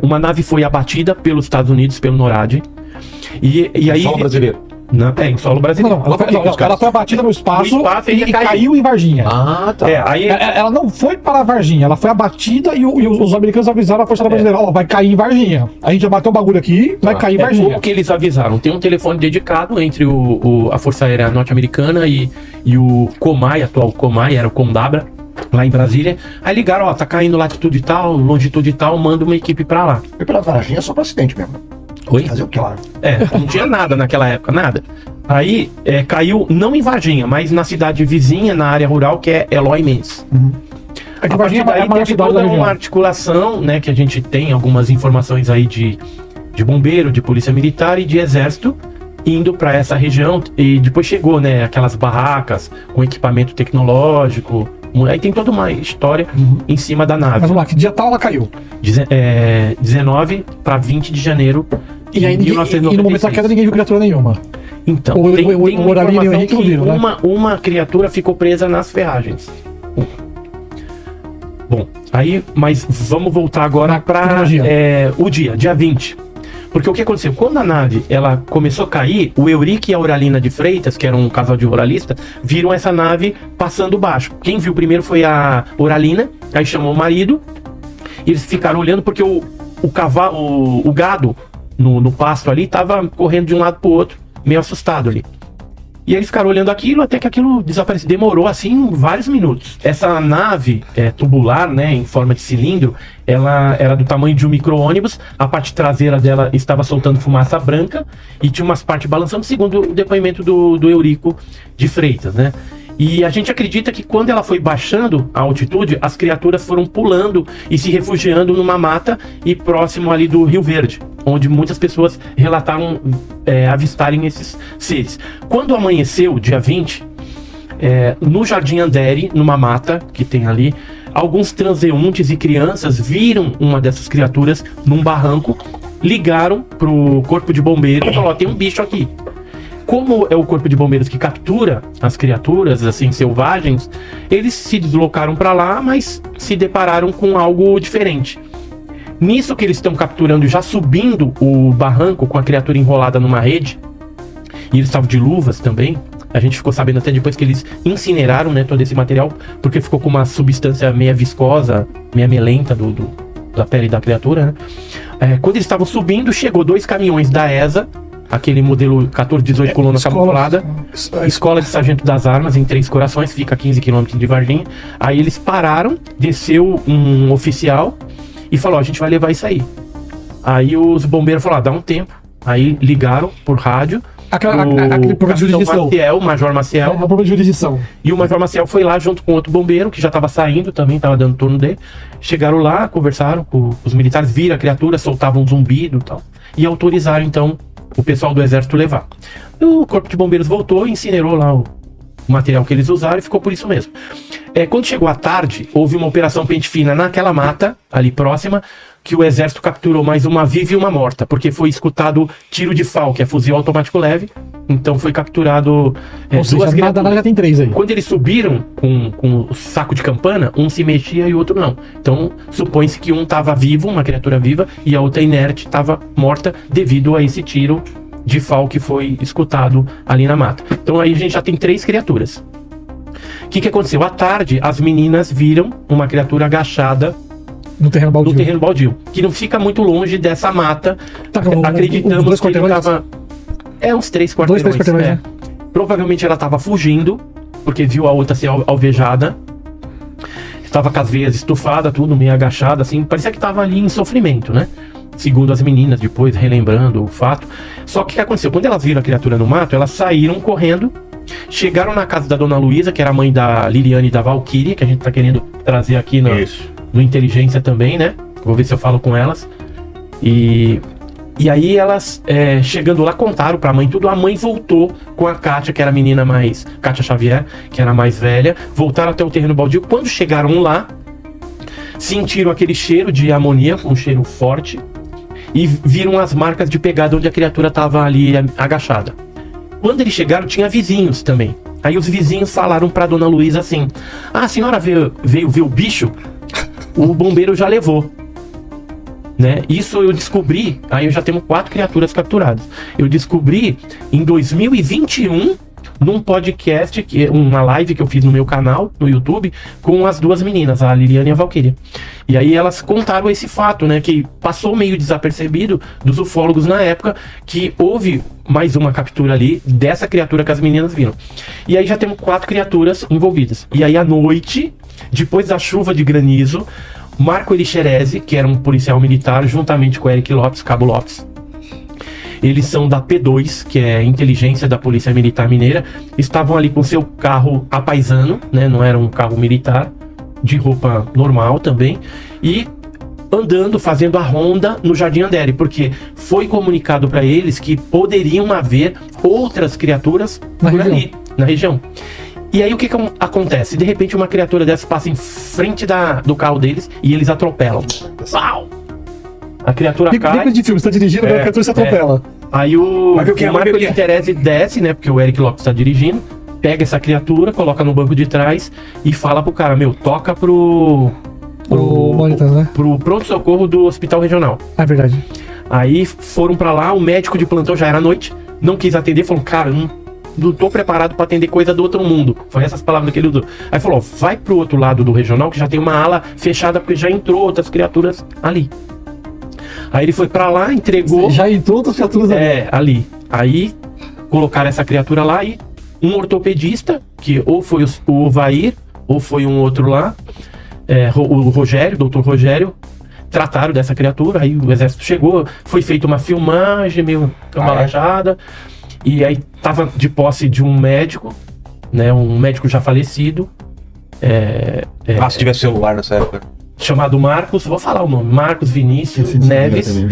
uma nave foi abatida pelos Estados Unidos, pelo NORAD. E aí... Solo brasileiro. Não, em solo brasileiro. Não, ela foi abatida no espaço, e caiu em Varginha. Ah, tá. Aí... Ela não foi para Varginha, ela foi abatida e os americanos avisaram a Força Aérea Brasileira, vai cair em Varginha. A gente já bateu o bagulho aqui, vai cair em Varginha. Como que eles avisaram? Tem um telefone dedicado entre a Força Aérea Norte-Americana e o COMAI, atual COMAI, era o Condabra, lá em Brasília. Aí ligaram, tá caindo latitude tal, longitude tal, manda uma equipe pra lá. Foi pela Varginha só pra acidente mesmo. Oi? Fazer o que lá? Não tinha nada naquela época, nada. Aí caiu, não em Varginha, mas na cidade vizinha, na área rural, que é Eloy Mendes. É que A partir Varginha daí é a maior teve cidade da toda região. uma articulação, né, que a gente tem algumas informações aí de bombeiro, de polícia militar e de exército indo para essa região, e depois chegou, né, aquelas barracas com equipamento tecnológico. Aí tem toda uma história em cima da nave. Mas vamos lá, que dia tal ela caiu? 19 para 20 de janeiro E, de aí, 1996. e no momento da queda ninguém viu criatura nenhuma. Então, O tem uma Oralinho e o informação Henrique não que viram, né? uma criatura ficou presa nas ferragens. Bom, aí, mas vamos voltar agora para cronologia. o dia 20. Porque o que aconteceu? Quando a nave ela começou a cair, o Eurico e a Oralina de Freitas, que eram um casal de ruralistas, viram essa nave passando baixo. Quem viu primeiro foi a Oralina, aí chamou o marido, e eles ficaram olhando porque o gado no pasto ali estava correndo de um lado para o outro, meio assustado ali. E aí eles ficaram olhando aquilo até que aquilo desapareceu. Demorou assim vários minutos. Essa nave tubular, né, em forma de cilindro, ela era do tamanho de um micro-ônibus. A parte traseira dela estava soltando fumaça branca e tinha umas partes balançando, segundo o depoimento do Eurico de Freitas, né? E a gente acredita que quando ela foi baixando a altitude, as criaturas foram pulando e se refugiando numa mata e próximo ali do Rio Verde, onde muitas pessoas relataram avistarem esses seres. Quando amanheceu, dia 20, no Jardim Andere, numa mata que tem ali, alguns transeuntes e crianças viram uma dessas criaturas num barranco, ligaram pro corpo de bombeiro e falaram, tem um bicho aqui. Como é o corpo de bombeiros que captura as criaturas, assim, selvagens, eles se deslocaram para lá, mas se depararam com algo diferente. Nisso que eles estão capturando, já subindo o barranco com a criatura enrolada numa rede, e eles estavam de luvas também, a gente ficou sabendo até depois que eles incineraram, né, todo esse material, porque ficou com uma substância meia viscosa, meia melenta da pele da criatura, né? Quando eles estavam subindo, chegou 2 caminhões da ESA, aquele modelo 1418 coluna camuflada, Escola de Sargento das Armas, em Três Corações, fica a 15 km de Varginha. Aí eles pararam, desceu um oficial e falou, a gente vai levar isso aí. Aí os bombeiros falaram, dá um tempo. Aí ligaram por rádio, Aquele programa de jurisdição. Maciel, o Major Maciel. É o programa de jurisdição. E o Major Maciel foi lá junto com outro bombeiro, que já estava saindo também, estava dando turno dele. Chegaram lá, conversaram com os militares, viram a criatura, soltavam um zumbido e tal. E autorizaram, então, o pessoal do exército levar. O corpo de bombeiros voltou e incinerou lá o material que eles usaram e ficou por isso mesmo. Quando chegou à tarde, houve uma operação pente fina naquela mata, ali próxima, que o exército capturou mais uma viva e uma morta, porque foi escutado tiro de FAL, que é fuzil automático leve, então foi capturado Ou seja, duas criaturas. já tem 3 aí. Quando eles subiram com o saco de campana, um se mexia e o outro não. Então, supõe-se que um estava vivo, uma criatura viva, e a outra inerte estava morta devido a esse tiro de FAL que foi escutado ali na mata. Então aí a gente já tem 3 criaturas. O que aconteceu? À tarde, as meninas viram uma criatura agachada No terreno baldio, que não fica muito longe dessa mata. Tá, Acreditamos dois que ele quarteirões? tava... uns 3 quarteirões. 2, 3 quarteirões, né? Provavelmente ela estava fugindo, porque viu a outra ser alvejada. Estava com as veias estufadas, tudo meio agachada, assim. Parecia que estava ali em sofrimento, né? Segundo as meninas, depois relembrando o fato. Só que o que aconteceu? Quando elas viram a criatura no mato, elas saíram correndo, chegaram na casa da Dona Luísa, que era a mãe da Liliane e da Valkyrie, que a gente tá querendo trazer aqui no Inteligência também, né? Vou ver se eu falo com elas. E aí elas, chegando lá, contaram pra mãe tudo. A mãe voltou com a Kátia, que era a menina mais... Kátia Xavier, que era a mais velha. Voltaram até o terreno baldio. Quando chegaram lá, sentiram aquele cheiro de amoníaco, um cheiro forte. E viram as marcas de pegada onde a criatura estava ali agachada. Quando eles chegaram, tinha vizinhos também. Aí os vizinhos falaram pra Dona Luísa assim: a senhora veio ver o bicho? O bombeiro já levou. né? Isso eu descobri, aí eu já tenho 4 criaturas capturadas. Eu descobri em 2021, num podcast, uma live que eu fiz no meu canal, no YouTube, com as 2 meninas, a Liliane e a Valkyria. E aí elas contaram esse fato, né, que passou meio desapercebido dos ufólogos na época, que houve mais uma captura ali dessa criatura que as meninas viram. E aí já temos 4 criaturas envolvidas. E aí à noite, depois da chuva de granizo, Marco Elixerese, que era um policial militar, juntamente com Eric Lopes, Cabo Lopes, eles são da P2, que é a inteligência da Polícia Militar Mineira, estavam ali com seu carro à paisano, né, não era um carro militar, de roupa normal também, e andando, fazendo a ronda no Jardim Andere, porque foi comunicado para eles que poderiam haver outras criaturas por ali, na região. E aí o que acontece? De repente uma criatura dessa passa em frente do carro deles e eles atropelam. Pau! A criatura cai. De filme, você tá dirigindo, a criatura se atropela. Aí o Marco Elixerese desce, né? Porque o Eric Lopes está dirigindo, pega essa criatura, coloca no banco de trás e fala pro cara, toca pro pronto-socorro do Hospital Regional. É verdade. Aí foram pra lá, o médico de plantão já era noite, não quis atender, falou, cara, não tô preparado pra atender coisa do outro mundo. Foi essas palavras que ele usou. Aí falou, vai pro outro lado do regional, que já tem uma ala fechada, porque já entrou outras criaturas ali. Aí ele foi pra lá, entregou... Já entrou outras criaturas ali. Ali. Aí colocaram essa criatura lá e um ortopedista, que ou foi o Ovair, ou foi um outro lá, o Rogério, doutor Rogério, trataram dessa criatura. Aí o exército chegou, foi feita uma filmagem meio cambalajada, e aí tava de posse de um médico, né, um médico já falecido. Se tivesse celular nessa época. Chamado Marcos, vou falar o nome, Marcos Vinícius Neves.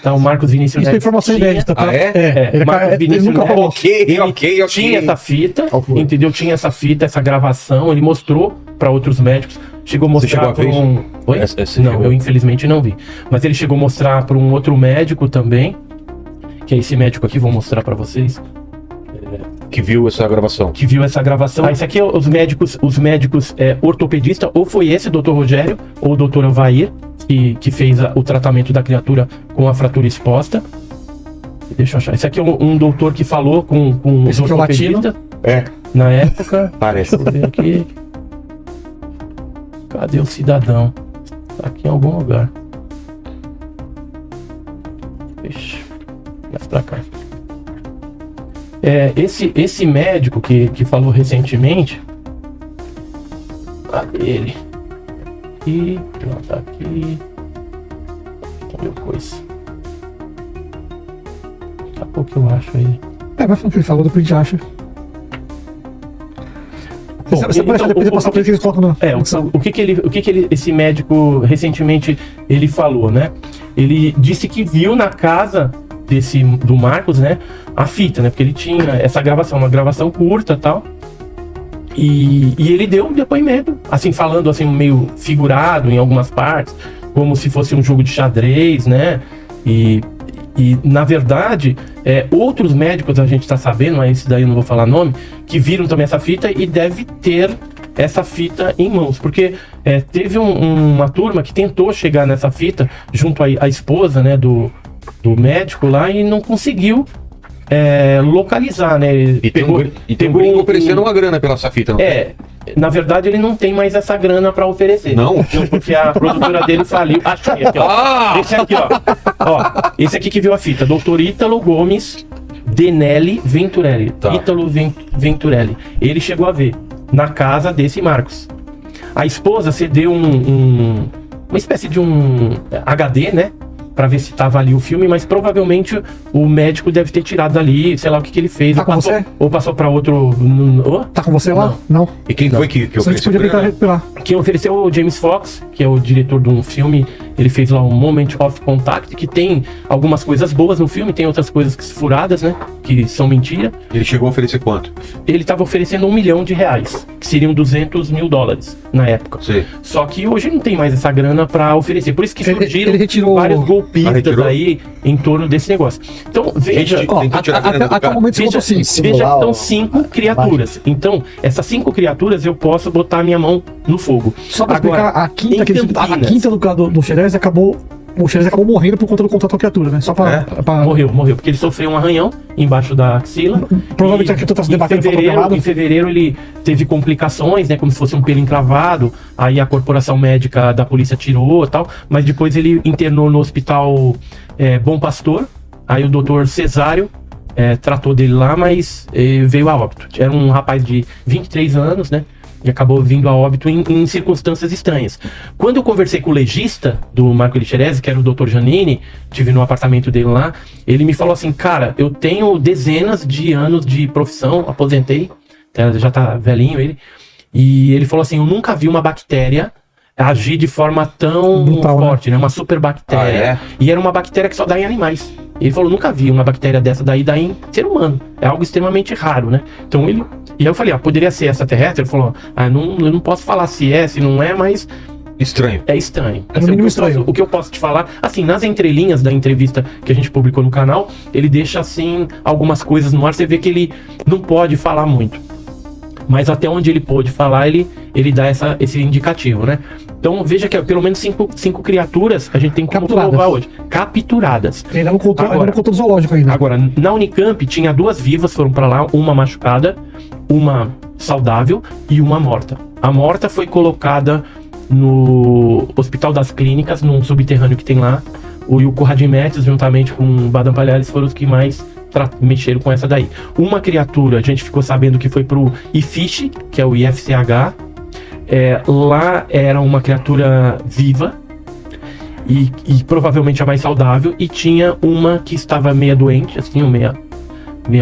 Tá, o Marcos Vinícius Neves. Isso é informação inédita, tá? Marcos Vinícius nunca Neves. Ok. Tinha essa fita, entendeu? Tinha essa fita, essa gravação, ele mostrou para outros médicos. Chegou a mostrar para um... Oi? Não, eu infelizmente não vi. Mas ele chegou a mostrar para um outro médico também, que é esse médico aqui, vou mostrar para vocês. Que viu essa gravação. Esse aqui é os médicos ortopedista, ou foi esse Dr. Rogério, ou o Dr. Avair, que fez o tratamento da criatura com a fratura exposta. Deixa eu achar. Esse aqui é um doutor que falou com os ortopedistas na época. Parece. Deixa eu ver aqui. Cadê o cidadão? Tá aqui em algum lugar. Ixi, mais pra cá. Esse médico que falou recentemente, cadê ele? Aqui, não tá aqui. Cadê o coisa? Daqui a pouco eu acho aí. Vai falando o que ele falou, depois a gente acha. Bom, você pode depois passar por ele que eles colocam o que esse médico recentemente ele falou, né? Ele disse que viu na casa do Marcos, né, a fita, né, porque ele tinha essa gravação, uma gravação curta e tal, e ele deu um depoimento, assim, falando assim, meio figurado em algumas partes, como se fosse um jogo de xadrez, né, e na verdade, outros médicos a gente tá sabendo, mas esse daí eu não vou falar nome, que viram também essa fita e deve ter essa fita em mãos, porque teve uma turma que tentou chegar nessa fita junto à esposa, né, do médico lá e não conseguiu localizar, né? Tem um gringo oferecendo uma grana pela essa fita, não na verdade ele não tem mais essa grana pra oferecer. Não, porque a produtora dele faliu. Achei aqui, ó. Esse aqui, ó. Esse aqui que viu a fita, Dr. Ítalo Gomes Denelli Venturelli. Tá. Ítalo Venturelli. Ele chegou a ver na casa desse Marcos. A esposa cedeu uma espécie de um HD, né? Pra ver se tava ali o filme, mas provavelmente o médico deve ter tirado dali, sei lá o que ele fez. Tá com você? Ou passou pra outro... Tá com você lá? Não. E quem foi que ofereceu? Quem ofereceu o James Fox, que é o diretor de um filme, ele fez lá um Moment of Contact, que tem algumas coisas boas no filme, tem outras coisas furadas, né? Que são mentira. Ele chegou a oferecer quanto? Ele tava oferecendo R$1 milhão, que seriam $200 mil na época. Sim. Só que hoje não tem mais essa grana pra oferecer. Por isso que surgiram vários golpistas aí em torno desse negócio. Então, veja... Até o momento veja que são 5 criaturas. Então, essas 5 criaturas eu posso botar a minha mão no fogo. Só pra explicar, a quinta do Xerez acabou O Xerez acabou morrendo por conta do contato com a criatura, né? Só pra. Morreu, porque ele sofreu um arranhão embaixo da axila. Provavelmente a criatura tá se debatendo em fevereiro ele teve complicações, né? Como se fosse um pelo encravado. Aí a corporação médica da polícia tirou e tal. Mas depois ele internou no hospital Bom Pastor. Aí o doutor Cesário tratou dele lá, mas veio a óbito. Era um rapaz de 23 anos, né? E acabou vindo a óbito em circunstâncias estranhas. Quando eu conversei com o legista do Marco Xerez, que era o Dr. Janine, tive no apartamento dele lá, ele me falou assim, cara, eu tenho dezenas de anos de profissão, aposentei, já tá velhinho ele, e ele falou assim, eu nunca vi uma bactéria agir de forma tão brutal, forte, né? Uma super bactéria. E era uma bactéria que só dá em animais. Ele falou, nunca vi uma bactéria dessa daí dar em ser humano. É algo extremamente raro, né? Então ele... E aí eu falei, poderia ser extraterrestre? Ele falou, eu não posso falar se não é, mas... Estranho. É estranho. É no mínimo estranho. O que eu posso te falar, assim, nas entrelinhas da entrevista que a gente publicou no canal, ele deixa, assim, algumas coisas no ar, você vê que ele não pode falar muito. Mas até onde ele pôde falar, ele dá esse indicativo, né? Então veja que pelo menos cinco criaturas a gente tem como provar hoje. Capturadas. Ainda não contou do zoológico ainda. Agora, na Unicamp tinha 2 vivas, foram pra lá, uma machucada, uma saudável e uma morta. A morta foi colocada no Hospital das Clínicas, num subterrâneo que tem lá. O Conrad Metz, juntamente com o Badam Palhares, foram os que mais mexeram com essa daí. Uma criatura, a gente ficou sabendo que foi pro IFISH, que é o IFCH. Lá era uma criatura viva e provavelmente a mais saudável, e tinha uma que estava meia doente, assim, meia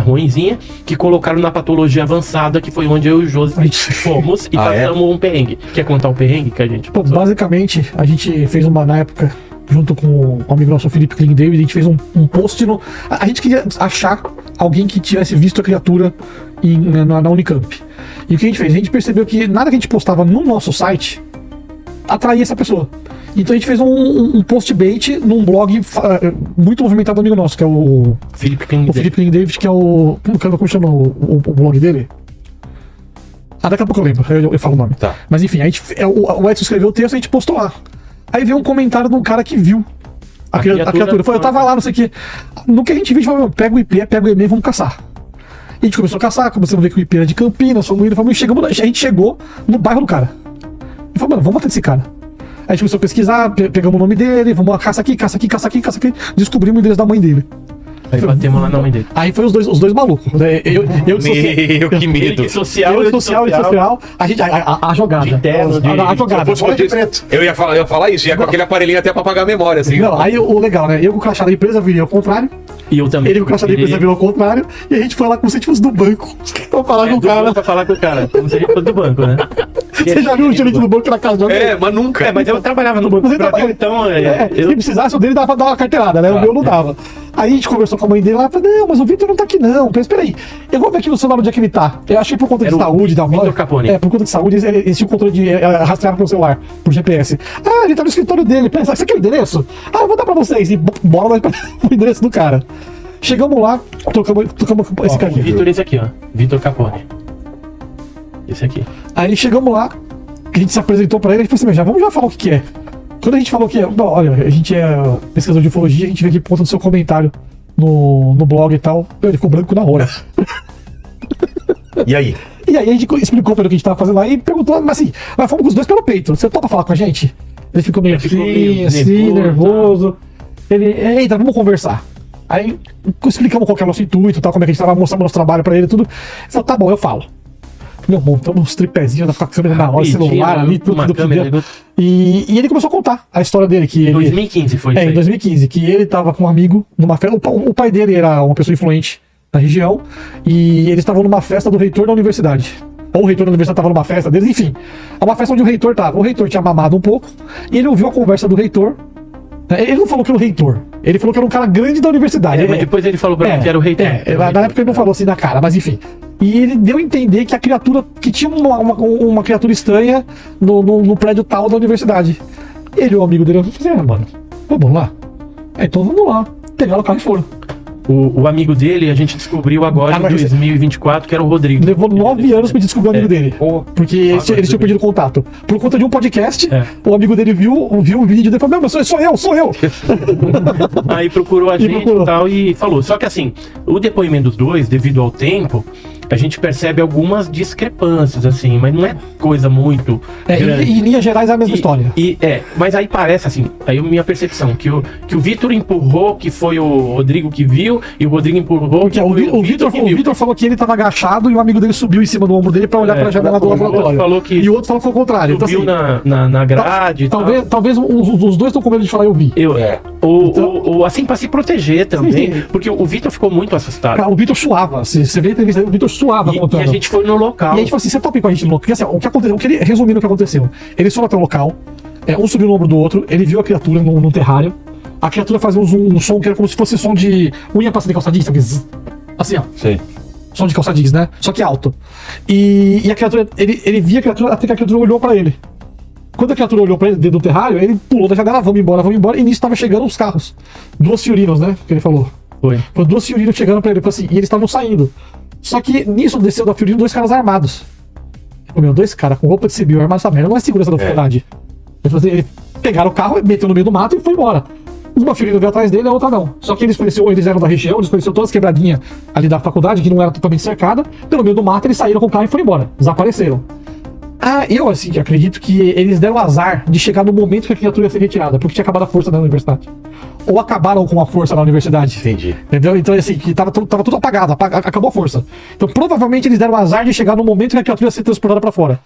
ruinzinha, que colocaram na patologia avançada, que foi onde eu e o Joseph fomos e passamos um perrengue. Quer contar o perrengue que a gente passou? Basicamente, a gente fez na época, junto com o amigo nosso Felipe Kling David, a gente fez um post a gente queria achar alguém que tivesse visto a criatura na Unicamp. E o que a gente fez? A gente percebeu que nada que a gente postava no nosso site atraía essa pessoa. Então a gente fez um post bait num blog muito movimentado do amigo nosso, que é o Felipe Kling David, que é o... Como chama o blog dele? Daqui a pouco eu lembro, eu falo o nome. Tá. Mas enfim, o Edson escreveu o texto e a gente postou lá. Aí veio um comentário de um cara que viu a criatura. Foi, eu tava lá, não sei o que. No que a gente viu, a gente falou, pega o IP, pega o e-mail, vamos caçar. E a gente começou a caçar, começamos a ver que o IP era de Campinas, fomos indo, a gente chegou no bairro do cara. E falou, mano, vamos matar esse cara. Aí a gente começou a pesquisar, pegamos o nome dele, vamos caça aqui, descobrimos o endereço da mãe dele. Aí batemos lá na mãe dele. Aí foi os dois malucos. Né? Que medo. Eu social. A gente, a jogada. A jogada. Eu ia falar isso, ia com aquele aparelhinho até pra apagar a memória, assim. Não, aí o legal, né? Eu com o crachá da empresa virei ao contrário. E eu também. Ele com o crachá da empresa virou ao contrário. E a gente foi lá como se a gente fosse do banco. Pra falar com o cara. Pra falar com o cara. Como se a gente fosse do banco, né? Você já viu o gerente do banco na casa de alguém? Mas nunca. Mas eu trabalhava no Banco do Brasil, então... Se precisasse, o dele dava pra dar uma carteirada, né? O meu não dava. Aí a gente conversou com a mãe dele lá e falou, não, mas o Vitor não tá aqui não. Espera aí, eu vou ver aqui no celular onde é que ele tá. Eu achei por conta de saúde da mãe. Por conta de saúde, eles tinham controle de rastrear pelo celular, por GPS. Ele tá no escritório dele. Pensa, você quer o endereço? Eu vou dar pra vocês. E bora lá o endereço do cara. Chegamos lá, tocamos esse cara aqui. Esse aqui, ó. Vitor Capone. Esse aqui. Aí chegamos lá, a gente se apresentou pra ele e falou assim, vamos já falar o que é. Quando a gente falou que olha, a gente é pesquisador de ufologia, a gente veio aqui por conta do seu comentário no blog e tal. Ele ficou branco na hora. E aí? E aí a gente explicou pra ele o que a gente tava fazendo lá e perguntou, mas assim, nós fomos com os dois pelo peito. Você topa falar com a gente? Ele ficou meio assim, nervoso. Ele, eita, vamos conversar. Aí explicamos qual que é o nosso intuito, tal, como é que a gente tava mostrando o nosso trabalho pra ele e tudo. Ele falou, tá bom, eu falo. Meu, montamos uns tripézinhos com a câmera na hora, celular ali, tudo. E ele começou a contar a história dele. Que em 2015 foi isso. Em 2015, que ele tava com um amigo numa festa. O pai dele era uma pessoa influente na região. E eles estavam numa festa do reitor da universidade. Ou o reitor da universidade estava numa festa deles, enfim. É uma festa onde o reitor tava. O reitor tinha mamado um pouco. E ele ouviu a conversa do reitor. Ele não falou que era o reitor. Ele falou que era um cara grande da universidade. Mas depois ele falou pra mim que era o reitor. Na época ele não falou assim na cara, mas enfim. E ele deu a entender que a criatura, que tinha uma criatura estranha no prédio tal da universidade. Ele e o amigo dele falou assim, mano, vamos lá. Então vamos lá. Pegaram o carro e foram. O amigo dele, a gente descobriu agora em 2024 que era o Rodrigo. Levou 9 anos pra descobrir o amigo dele. Porque eles tinham perdido contato. Por conta de um podcast, o amigo dele viu o vídeo e falou: meu, sou eu! Aí procurou a gente e tal e falou. Só que assim, o depoimento dos dois, devido ao tempo, a gente percebe algumas discrepâncias, assim, mas não é coisa muito grande. Em linhas gerais é a mesma história. Mas aí parece assim, aí minha percepção, que o Vitor empurrou, que foi o Rodrigo que viu, e o Rodrigo empurrou, porque o Vitor falou que ele tava agachado e o amigo dele subiu em cima do ombro dele pra olhar pra janela do laboratório. E o outro falou que foi o contrário. Subiu então, assim, na grade. Talvez os dois estão com medo de falar eu vi. Ou assim, pra se proteger também, sim. porque o Vitor ficou muito assustado. Cara, o Vitor suava. Você vê a entrevista, o Vitor suava contando. E a gente foi no local. E a gente falou assim: você topa com a gente no local? Porque assim, o que aconteceu, resumindo o que aconteceu, eles foram até o local, um subiu no ombro do outro, ele viu a criatura num terrário, a criatura fazia um som que era como se fosse som de unha passada de calça jeans, sabe? Assim, ó. Sim. Som de calça jeans, né? Só que alto. E a criatura, ele via a criatura até que a criatura olhou pra ele. Quando a criatura olhou pra ele dentro do terrário, ele pulou da janela: vamos embora. E nisso tava chegando os carros. 2 Fiorinos, né? Que ele falou. Foi 2 Fiorinos chegando pra ele, assim, e eles estavam saindo. Só que nisso desceu da Fiorino 2 caras armados. Meu, 2 caras com roupa de civil armados, essa merda não é segurança da faculdade. Eles pegaram o carro, meteu no meio do mato e foi embora. Uma Fiorino veio atrás dele, a outra não. Só que eles eram da região, eles conheciam todas as quebradinhas ali da faculdade, que não era totalmente cercada. Pelo meio do mato, eles saíram com o carro e foram embora. Desapareceram. Eu, assim, acredito que eles deram azar de chegar no momento que a criatura ia ser retirada, porque tinha acabado a força da universidade. Ou acabaram com a força na universidade. Entendi. Entendeu? Então, assim, que tava tudo apagado, acabou a força. Então, provavelmente, eles deram azar de chegar no momento que a criatura ia ser transportada pra fora.